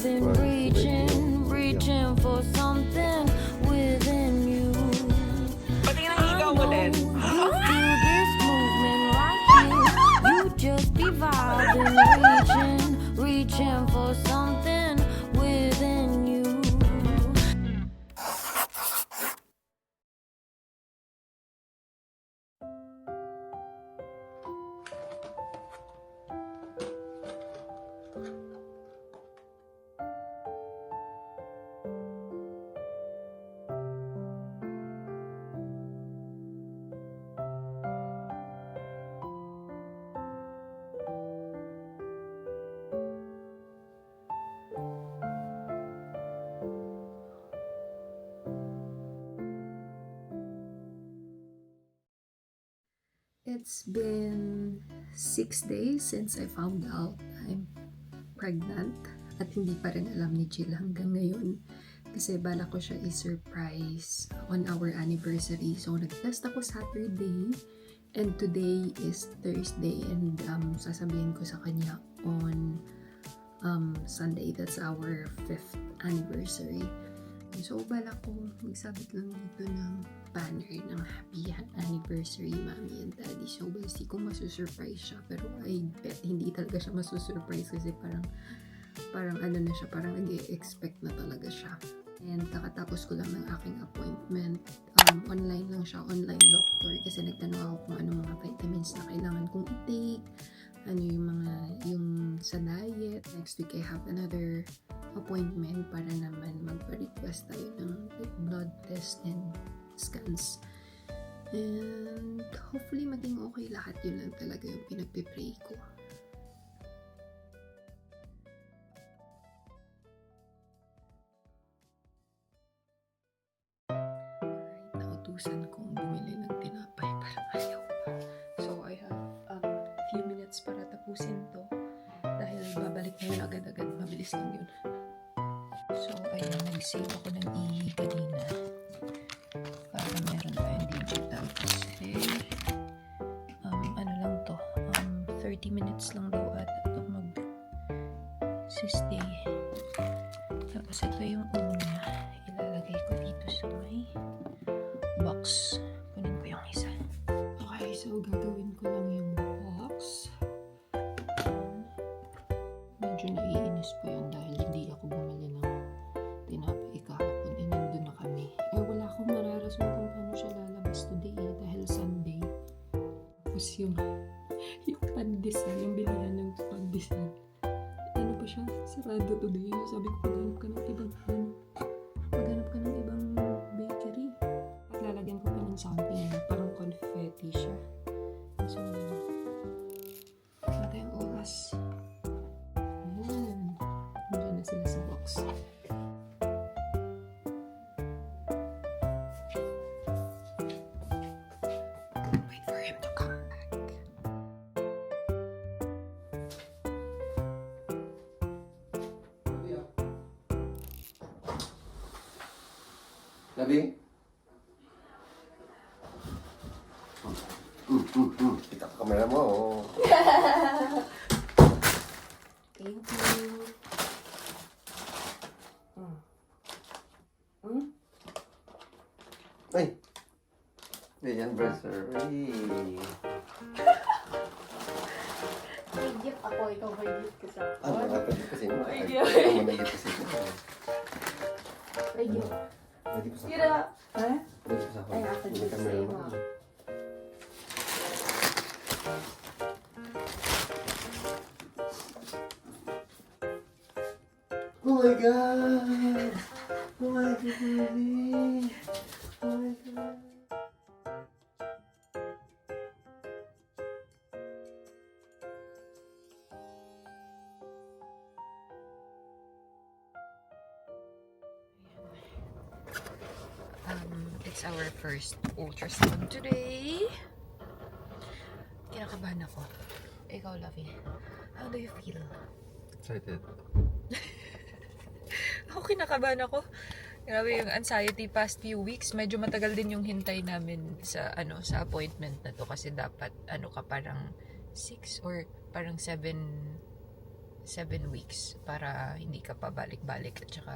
been reaching for something within you. Pati nang ikaw ulit. You feel this movement right here. You just be vibing, reaching for something within you. It's been 6 days since I found out I'm pregnant at hindi pa rin alam ni Jill hanggang ngayon kasi bala ko siya i-surprise on our anniversary. So nag-test ako Saturday and today is Thursday and sasabihin ko sa kanya on Sunday. That's our 5th anniversary. So, bala ko magsabit lang dito ng banner ng happy anniversary, mommy and daddy. So, basi ko masusurprise siya. Pero I bet hindi talaga siya masusurprise kasi parang ano na siya, parang nag-expect na talaga siya. And kakatapos ko lang ng aking appointment. Online lang siya, online doctor. Kasi nagtanong ako kung ano mga vitamins na kailangan kong i-take. Ano yung sa diet. Next week, I have another appointment para naman magpa-request tayo ng blood test and scans. And hopefully maging okay lahat. Yun lang talaga yung pinagpipray ko. Alright, nautusan kong bumili ng tinapay para ayaw pa. So I have few minutes para tapusin to. Dahil babalik na yun agad-agad. Mabilis lang yun. So, ayun, nag-save ako ng ihi kanina. Para meron tayong digital. Kasi, ano lang to, 30 minutes lang daw at ito mag-stay. Tapos ito yung una. Ilalagay ko dito sa may box. Kunin ko yung isa. Okay, so gagawin ko lang yung box. Medyo naiinis po yun dahil hindi ako bumili ng tinapay kahapon and nandun na kami. Wala akong mararason kung paano siya lalabas today dahil Sunday. Tapos yung pandesal, yung bilihan ng pandesal. Ano pa siya? Sarado today. Sabi ko, paghanap ka ng ibang bakery. At lalagyan ko pa ng something, parang confetti siya. So, wala tayong oras. Nandiyan na sila sa box. Wait for him to come back. Labi? Kita ka kamera mo. Thank you. Ay! May anniversary. May gift ako. Ikaw may gift ka sa Ano nga pwede kasi mo? Ay, Ay, Diyos. ano mo na gift kasi mo? May gift. Pwede ko sa Tira. Ha? Pwede ko sa Ay, after May this, camera sa'yo mo. mo. Oh my God! Oh my God, baby! Oh my God! It's our first ultrasound today. Kinakabahan ako. Ikaw, Lovey. How do you feel? Excited. Ako kinakabahan ako. Grabe yung anxiety past few weeks. Medyo matagal din yung hintay namin sa sa appointment na to kasi dapat parang 6 or parang 7 7 weeks para hindi ka pa balik-balik at saka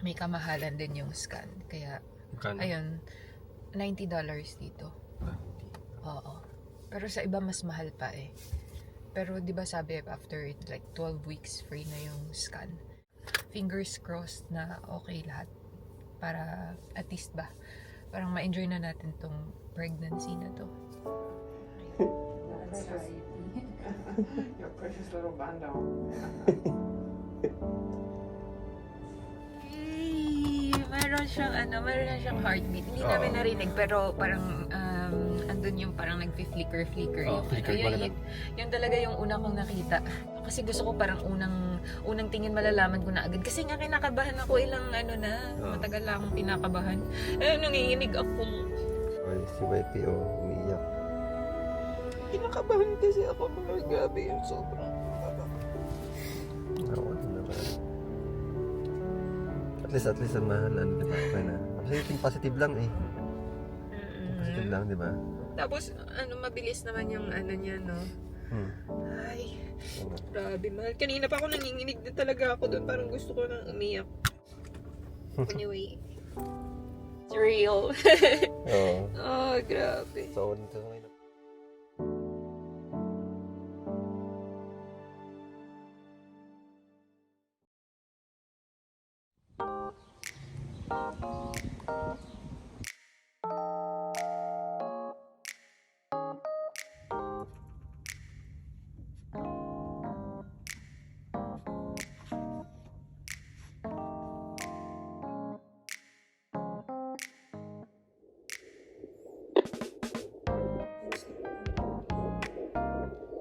may kamahalan din yung scan. Kaya, Magkano? ayun, $90 dito. Oo. Pero sa iba mas mahal pa eh. Pero di ba sabi after like 12 weeks free na yung scan. Fingers crossed na okay lahat. Para at least ba, parang ma-enjoy na natin tong pregnancy na to. Your precious little bando. Meron na siyang heartbeat. Hindi namin narinig pero parang andun yung parang nag-flicker yung flicker ano, pala. yung talaga yung una kong nakita. Kasi gusto ko parang unang tingin malalaman ko na agad. Kasi nga kinakabahan ako ilang matagal lang akong kinakabahan. Nanginginig ako. Ay, si YPO, umiiyak. Kinakabahan kasi ako mga grabe yung sobrang. Oo, ano naman. At least ang mahal, di ba? Okay na. Kasi yung positive lang eh. Positive lang, di ba? Tapos, mabilis naman yung niya, no? Ay, grabe, mahal. Kanina pa ako nanginginig na talaga ako doon. Parang gusto ko nang umiyak. Anyway, it's real. Oo. Oh, grabe. So, nito ngayon.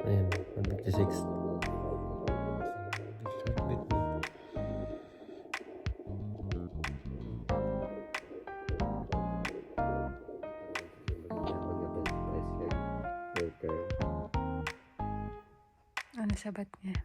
Ayan, 156. Ano sabat niya?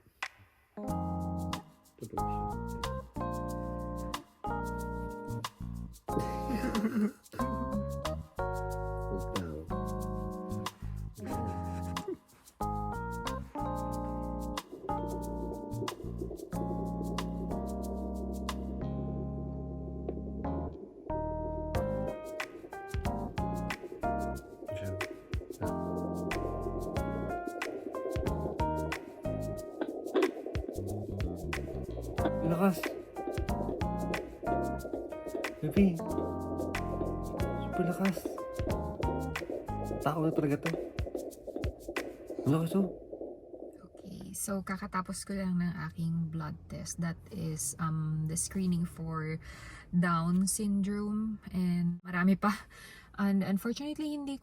Lakas. Baby. Super lakas. Tao na talaga to. Lakas oh. Okay, so kakatapos ko lang ng aking blood test. That is the screening for Down syndrome and marami pa. And unfortunately, hindi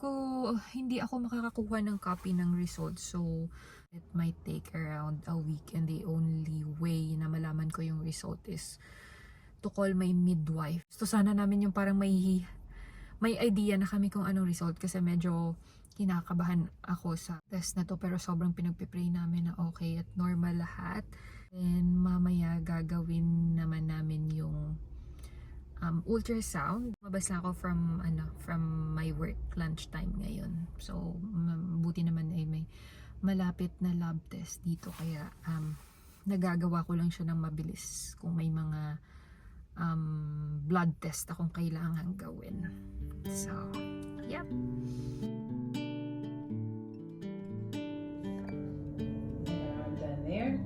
ako makakakuha ng copy ng results. So it might take around a week and the only way na malaman ko yung result is to call my midwife. So sana namin yung parang may idea na kami kung anong result kasi medyo kinakabahan ako sa test na to pero sobrang pinagpipray namin na okay at normal lahat. And mamaya gagawin naman namin yung ultrasound. Mabas lang ako from my work lunchtime ngayon. So buti naman ay may malapit na lab test dito kaya nagagawa ko lang siya ng mabilis kung may mga blood test akong kailangan gawin. So, yep. Down there.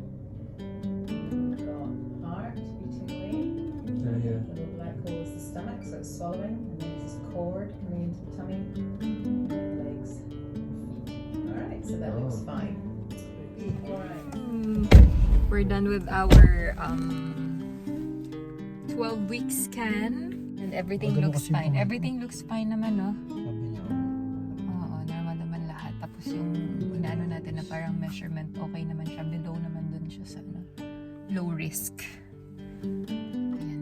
Got heart beating away. Yeah. The little black hole is the stomach, so it's swallowing. And then there's this cord coming into the tummy. And then legs and feet. Alright, so that looks fine. Alright. We're done with our 12-week scan and everything looks fine. Everything looks fine naman, no? Sabi niya. Oo, normal naman lahat. Tapos yung inaano natin na parang measurement, okay naman siya. Below naman dun siya sa low risk. Ayan.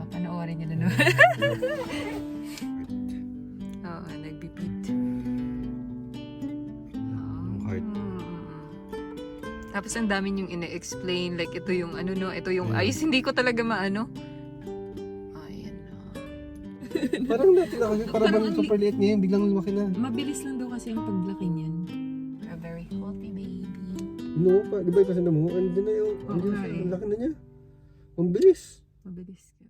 Papanoorin nyo na naman. Oo, nagbeat. Heart. Tapos ang dami yung ina-explain, like ito yung ito yung eyes, hindi ko talaga maano. Ayan na. Parang natin ako, parang super liit ngayon, biglang lumaki na. Mabilis lang daw kasi ang paglaki niyan. We're very No, pa, di ba ipasanda mo? Andun na yun. Oo Andun nga siya. eh. Ang laki na niya. Ang bilis. Mabilis ka.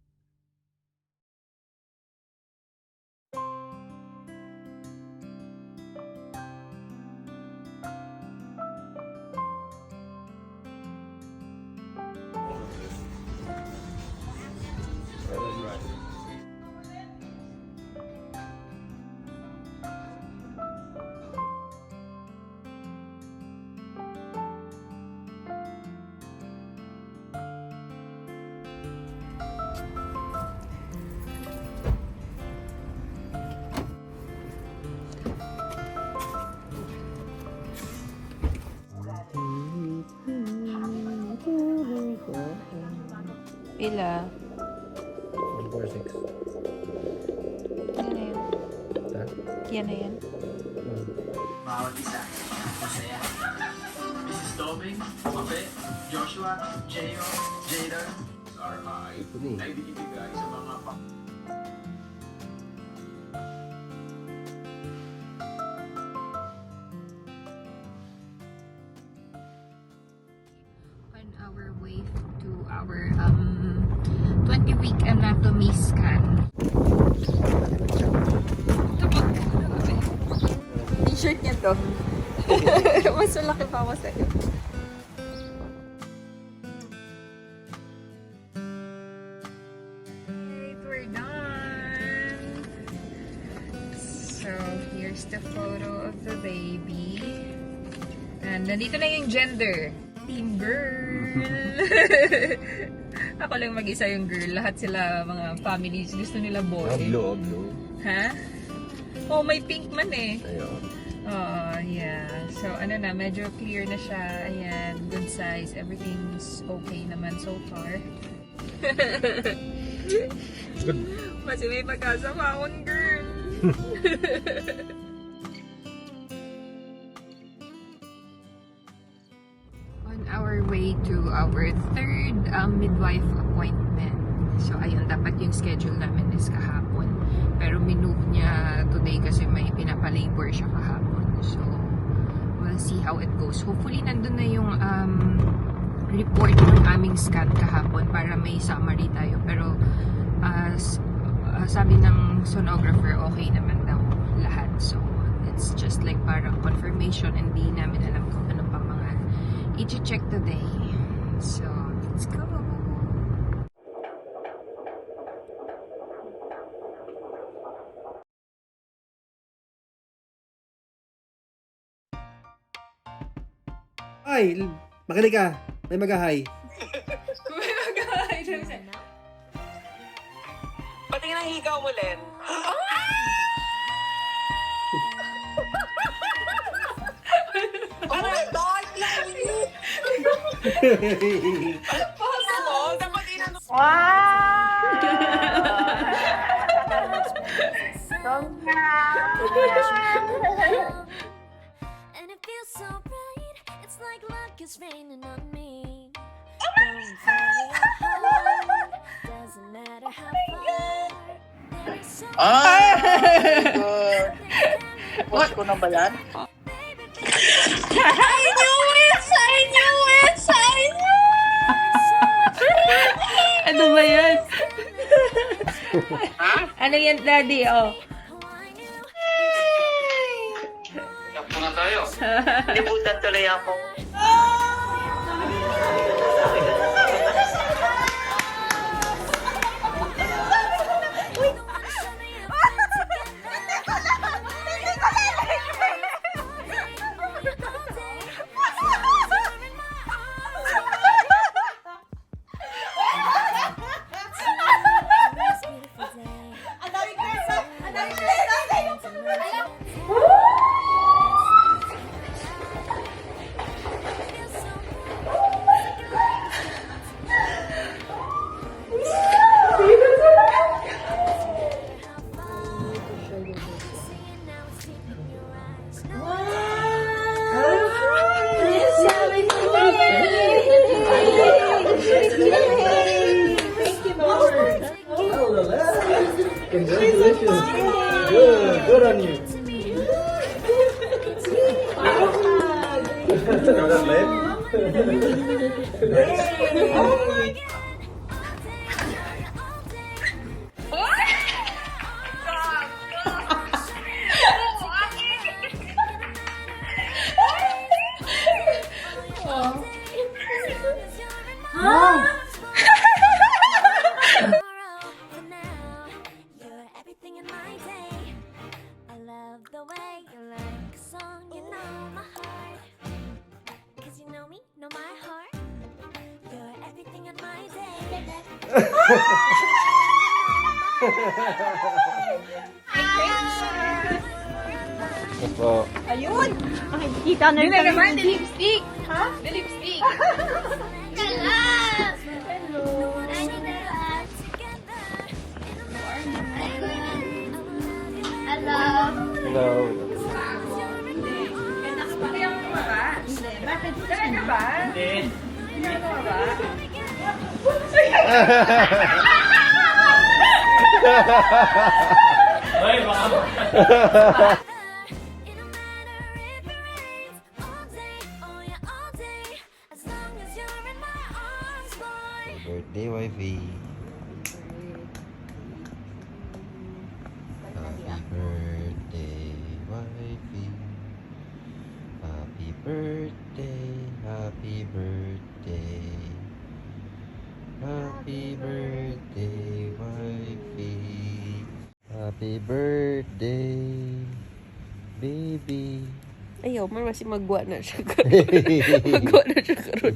Pila? 146. Yan na yan. Ha? Yan na yan. Bawat isa. Masaya. Mrs. Dobing, Mabe, Joshua, Jeo, Jada, RI, Ito na eh. na ibibigay sa mga On our way to our 20-week anatomy scan. T-shirt niya to. Mas malaki pa ako sa'yo. Alright, we're done. So, here's the photo of the baby. And nandito na yung gender. Team girl. Ako lang mag-isa yung girl. Lahat sila mga families. Gusto nila boy. Blue. Ha? Oh, may pink man eh. Ayun. Oh, yeah. So, ano na, medyo clear na siya. Ayan, good size. Everything's okay naman so far. Good. Kasi may pagkasama akong girl. On our way to our third midwife appointment. So, ayun, dapat yung schedule namin is kahapon. Pero minove niya today kasi may pinapalabor siya kahapon. So, we'll see how it goes. Hopefully, nandun na yung report ng aming scan kahapon para may summary tayo. Pero, sabi ng sonographer, okay naman daw lahat. So, it's just like parang confirmation. Hindi namin alam kung ano pa mga i-check today. So, let's go! Ay, makinig ka. May mag-hi. Pati nang higaw mo, Len. Oh my God! Pasok! Dapat inano. And it feels so bright. It's like luck is raining on me. Going far hard. Doesn't matter how far. There is so Good. Watch ko na ba yan? Ano ba yan? Ano yan, Daddy? Oh. Takbo na tayo. Libutan tuloy ako. Congratulations. Good on you. Got that leg? For now, you're everything in my day. I love the way you like a song, you know my heart. 'Cause you know me, know my heart. You're everything in my day. Opo. Makikita na rin naman, the lipstick. Ha? The lipstick. Hello. Bakit? Talaga ba? Hindi. Ginagawa ba? Hoy, baka It don't matter if it rains all day, oh yeah, all day. As long as you're in my arms, boy. Birthday, wifey. Happy birthday, wifey. Happy birthday, happy birthday. Happy birthday, wifey. Happy birthday, baby. Ayaw, man, masih magwa na siya karon. Magwa na siya karon.